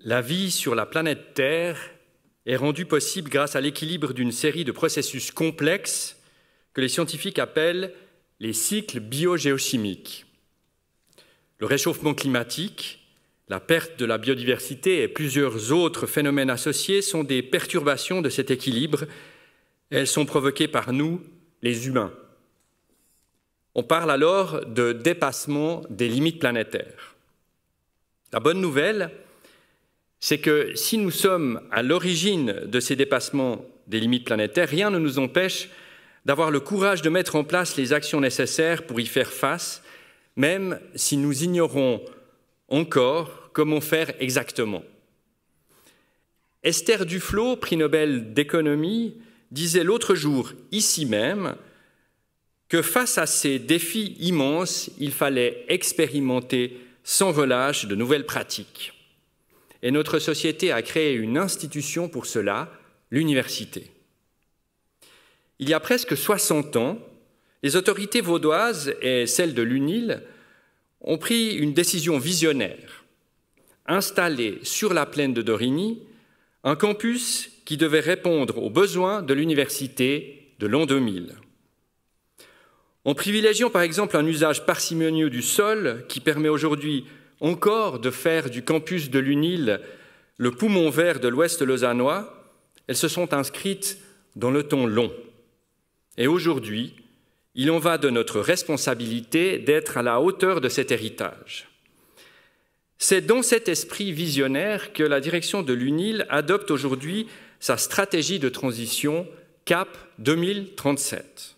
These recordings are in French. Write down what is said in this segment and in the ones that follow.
La vie sur la planète Terre est rendue possible grâce à l'équilibre d'une série de processus complexes que les scientifiques appellent les cycles biogéochimiques. Le réchauffement climatique, la perte de la biodiversité et plusieurs autres phénomènes associés sont des perturbations de cet équilibre. Elles sont provoquées par nous, les humains. On parle alors de dépassement des limites planétaires. La bonne nouvelle, c'est que si nous sommes à l'origine de ces dépassements des limites planétaires, rien ne nous empêche d'avoir le courage de mettre en place les actions nécessaires pour y faire face, même si nous ignorons encore comment faire exactement. Esther Duflo, prix Nobel d'économie, disait l'autre jour, ici même, que face à ces défis immenses, il fallait expérimenter sans relâche de nouvelles pratiques. Et notre société a créé une institution pour cela, l'université. Il y a presque 60 ans, les autorités vaudoises et celles de l'UNIL ont pris une décision visionnaire, installer sur la plaine de Dorigny un campus qui devait répondre aux besoins de l'université de l'an 2000. En privilégiant par exemple un usage parcimonieux du sol qui permet aujourd'hui encore de faire du campus de l'UNIL le poumon vert de l'Ouest lausannois, elles se sont inscrites dans le temps long. Et aujourd'hui, il en va de notre responsabilité d'être à la hauteur de cet héritage. C'est dans cet esprit visionnaire que la direction de l'UNIL adopte aujourd'hui sa stratégie de transition CAP 2037.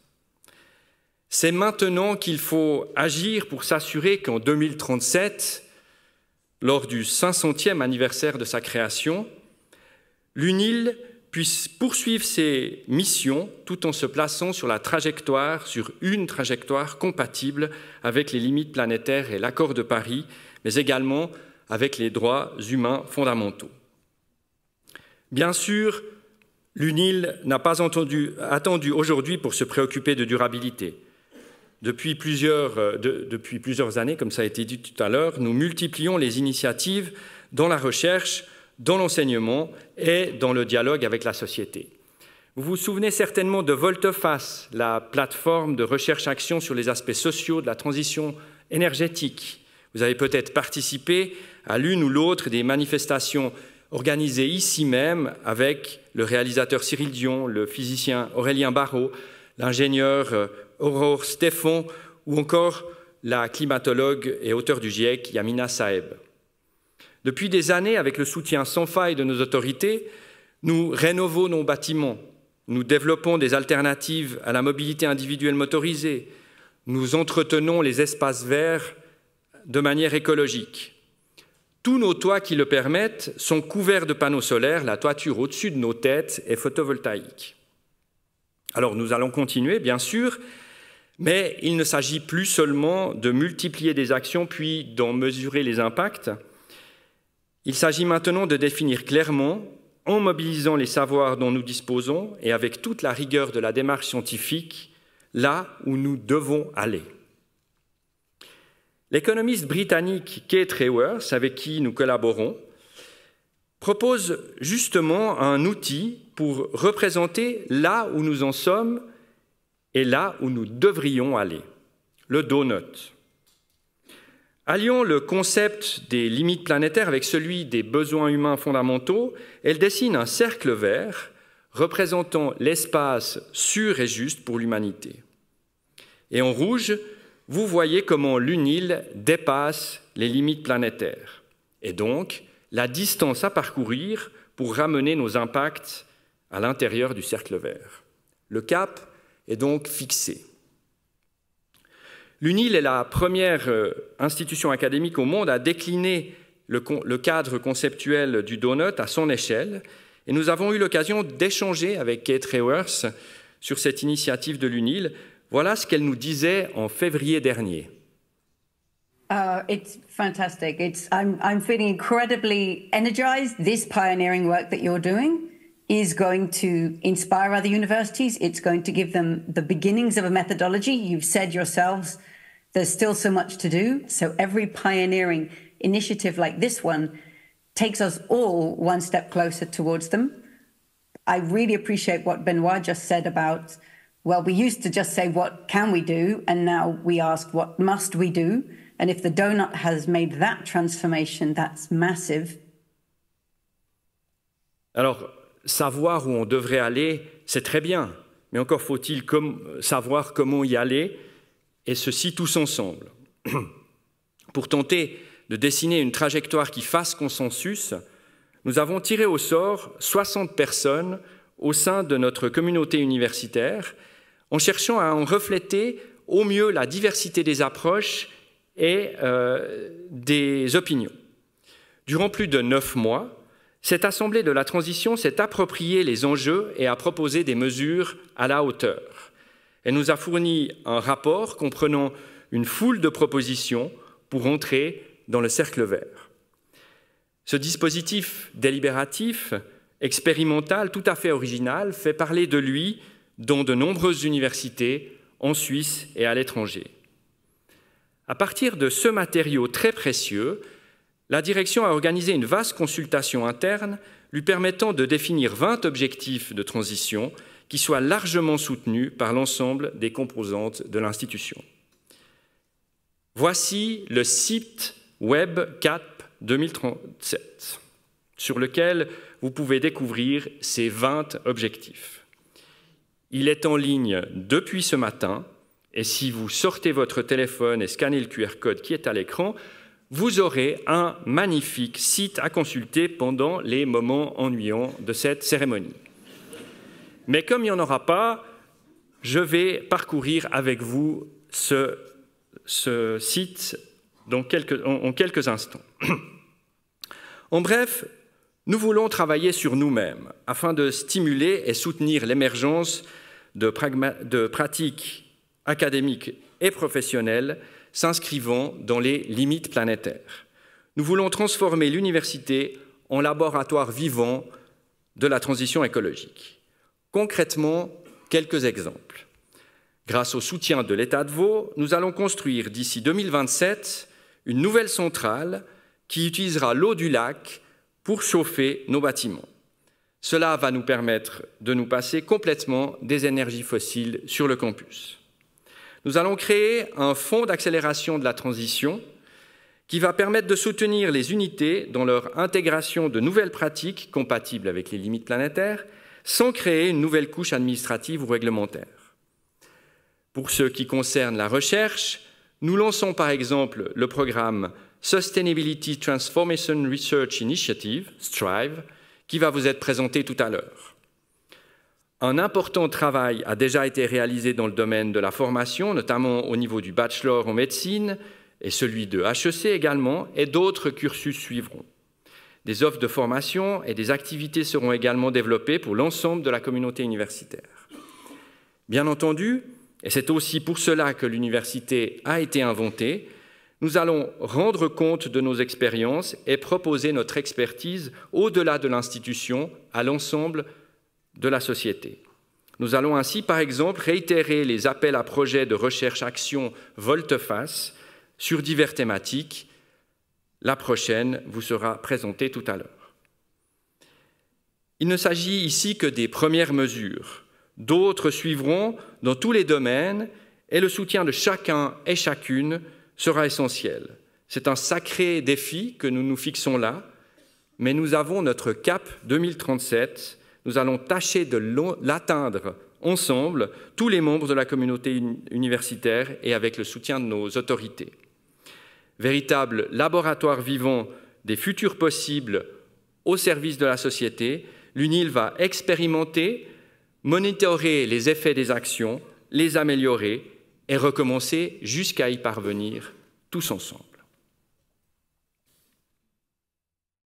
C'est maintenant qu'il faut agir pour s'assurer qu'en 2037, lors du 500e anniversaire de sa création, l'UNIL puisse poursuivre ses missions tout en se plaçant sur une trajectoire compatible avec les limites planétaires et l'accord de Paris, mais également avec les droits humains fondamentaux. Bien sûr, l'UNIL n'a pas attendu aujourd'hui pour se préoccuper de durabilité. Depuis plusieurs années, comme ça a été dit tout à l'heure, nous multiplions les initiatives dans la recherche, dans l'enseignement et dans le dialogue avec la société. Vous vous souvenez certainement de Volte-Face, la plateforme de recherche-action sur les aspects sociaux de la transition énergétique. Vous avez peut-être participé à l'une ou l'autre des manifestations organisées ici même avec le réalisateur Cyril Dion, le physicien Aurélien Barraud, l'ingénieur Aurore Stéphan ou encore la climatologue et auteure du GIEC Yamina Saeb. Depuis des années, avec le soutien sans faille de nos autorités, nous rénovons nos bâtiments, nous développons des alternatives à la mobilité individuelle motorisée, nous entretenons les espaces verts de manière écologique. Tous nos toits qui le permettent sont couverts de panneaux solaires, la toiture au-dessus de nos têtes est photovoltaïque. Alors nous allons continuer, bien sûr, mais il ne s'agit plus seulement de multiplier des actions puis d'en mesurer les impacts. Il s'agit maintenant de définir clairement, en mobilisant les savoirs dont nous disposons et avec toute la rigueur de la démarche scientifique, là où nous devons aller. L'économiste britannique Kate Raworth, avec qui nous collaborons, propose justement un outil pour représenter là où nous en sommes et là où nous devrions aller, le donut. Alliant le concept des limites planétaires avec celui des besoins humains fondamentaux, elle dessine un cercle vert représentant l'espace sûr et juste pour l'humanité. Et en rouge, vous voyez comment l'UNIL dépasse les limites planétaires et donc la distance à parcourir pour ramener nos impacts à l'intérieur du cercle vert. Le cap est donc fixé. L'UNIL est la première institution académique au monde à décliner le cadre conceptuel du donut à son échelle et nous avons eu l'occasion d'échanger avec Kate Raworth sur cette initiative de l'UNIL. Voilà ce qu'elle nous disait en février dernier. It's fantastic. I'm feeling incredibly energized. This pioneering work that you're doing is going to inspire other universities. It's going to give them the beginnings of a methodology. You've said yourselves there's still so much to do. So every pioneering initiative like this one takes us all one step closer towards them. I really appreciate what Benoit just said about, well, we used to just say, what can we do? And now we ask, what must we do? And if the donut has made that transformation, that's massive. Alors, savoir où on devrait aller, c'est très bien, mais encore faut-il savoir comment y aller, et ceci tous ensemble. Pour tenter de dessiner une trajectoire qui fasse consensus, nous avons tiré au sort 60 personnes au sein de notre communauté universitaire, en cherchant à en refléter au mieux la diversité des approches et des opinions. Durant plus de 9 mois, cette Assemblée de la transition s'est appropriée les enjeux et a proposé des mesures à la hauteur. Elle nous a fourni un rapport comprenant une foule de propositions pour entrer dans le cercle vert. Ce dispositif délibératif, expérimental, tout à fait original, fait parler de lui dans de nombreuses universités, en Suisse et à l'étranger. À partir de ce matériau très précieux, la direction a organisé une vaste consultation interne lui permettant de définir 20 objectifs de transition qui soient largement soutenus par l'ensemble des composantes de l'institution. Voici le site web CAP 2037, sur lequel vous pouvez découvrir ces 20 objectifs. Il est en ligne depuis ce matin, et si vous sortez votre téléphone et scannez le QR code qui est à l'écran, vous aurez un magnifique site à consulter pendant les moments ennuyants de cette cérémonie. Mais comme il n'y en aura pas, je vais parcourir avec vous ce site en quelques instants. En bref, nous voulons travailler sur nous-mêmes afin de stimuler et soutenir l'émergence de pratiques académiques et professionnelles s'inscrivant dans les limites planétaires. Nous voulons transformer l'université en laboratoire vivant de la transition écologique. Concrètement, quelques exemples. Grâce au soutien de l'État de Vaud, nous allons construire d'ici 2027 une nouvelle centrale qui utilisera l'eau du lac pour chauffer nos bâtiments. Cela va nous permettre de nous passer complètement des énergies fossiles sur le campus. Nous allons créer un fonds d'accélération de la transition qui va permettre de soutenir les unités dans leur intégration de nouvelles pratiques compatibles avec les limites planétaires sans créer une nouvelle couche administrative ou réglementaire. Pour ce qui concerne la recherche, nous lançons par exemple le programme Sustainability Transformation Research Initiative, STRIVE, qui va vous être présenté tout à l'heure. Un important travail a déjà été réalisé dans le domaine de la formation, notamment au niveau du bachelor en médecine et celui de HEC également, et d'autres cursus suivront. Des offres de formation et des activités seront également développées pour l'ensemble de la communauté universitaire. Bien entendu, et c'est aussi pour cela que l'université a été inventée, nous allons rendre compte de nos expériences et proposer notre expertise au-delà de l'institution à l'ensemble de la société. Nous allons ainsi, par exemple, réitérer les appels à projets de recherche-action volte-face sur diverses thématiques. La prochaine vous sera présentée tout à l'heure. Il ne s'agit ici que des premières mesures. D'autres suivront dans tous les domaines et le soutien de chacun et chacune sera essentiel. C'est un sacré défi que nous nous fixons là, mais nous avons notre CAP 2037. Nous allons tâcher de l'atteindre ensemble, tous les membres de la communauté universitaire et avec le soutien de nos autorités. Véritable laboratoire vivant des futurs possibles au service de la société, l'UNIL va expérimenter, monitorer les effets des actions, les améliorer et recommencer jusqu'à y parvenir tous ensemble.